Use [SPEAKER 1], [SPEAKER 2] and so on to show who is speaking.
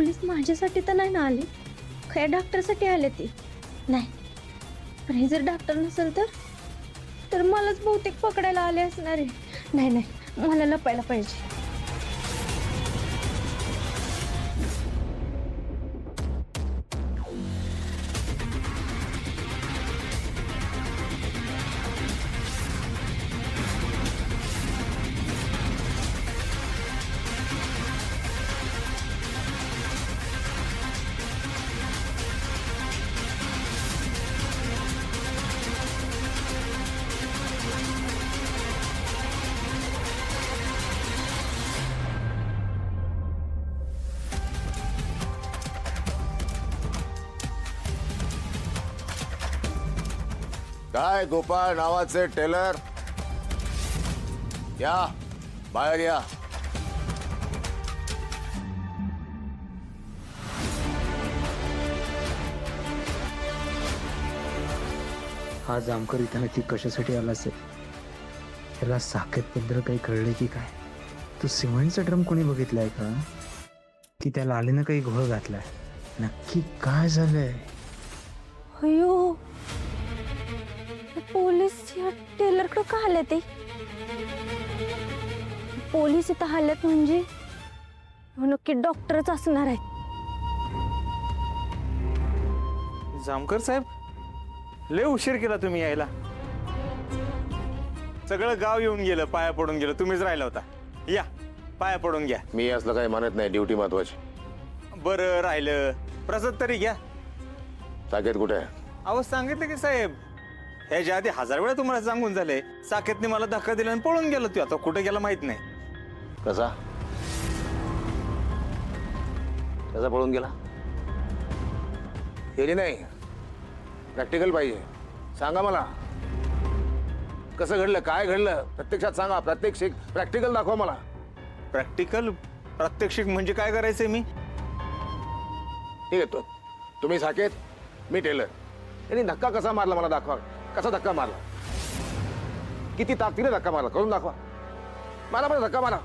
[SPEAKER 1] Police माझ्यासाठी तर नाही ना आले, खऱ्या डॉक्टरसाठी आले ते. नाही, पण हे जर डॉक्टर नसेल तर मलाच बहुतेक पकडायला आले असणार आहे. नाही नाही, मला लपायला पाहिजे.
[SPEAKER 2] काय गोपाळ नावाचे टेलर, या बाहेर या.
[SPEAKER 3] हा जामकर इथं नक्की कशासाठी आला असेल? त्याला साकेतबद्दल काही कळले की काय? तो सिमेंटचा ड्रम कोणी बघितलाय का? की त्या लालीनं काही घोळ घातलाय? नक्की काय झालंय?
[SPEAKER 1] अयो, पोलीस या टेलरकडे का आले ते? पोलीस इथं आलेत म्हणजे नक्की डॉक्टरच असणार आहेत.
[SPEAKER 4] जामकर साहेब, लय उशीर केला तुम्ही यायला. सगळं गाव येऊन गेलं, पाया पडून गेलं, तुम्हीच राहिला होता. या पाया पडून घ्या.
[SPEAKER 2] मी असलं काही मानत नाही, ड्युटी महत्वाची.
[SPEAKER 4] बरं राहिलं, प्रसाद तरी घ्या.
[SPEAKER 2] साकेत कुठे आहे?
[SPEAKER 4] अहो सांगितलं की साहेब, ह्याच्या आधी 1000 वेळा तुम्हाला सांगून झाले. साकेतने मला धक्का दिला आणि पळून गेलो. तू आता कुठे गेला माहित नाही.
[SPEAKER 2] कसा कसा पळून गेला? गेली नाही, प्रॅक्टिकल पाहिजे. सांगा मला, कसं घडलं, काय घडलं, प्रत्यक्षात सांगा. प्रात्यक्षिक, प्रॅक्टिकल दाखवा मला.
[SPEAKER 4] प्रॅक्टिकल प्रात्यक्षिक म्हणजे काय करायचंय मी?
[SPEAKER 2] ठीक आहे, तुम्ही साकेत, मी टेलर. यांनी धक्का कसा मारला मला दाखवा. कसा धक्का मारला, किती ताकदीने धक्का मारला, करून दाखवा. मला पण धक्का मारा.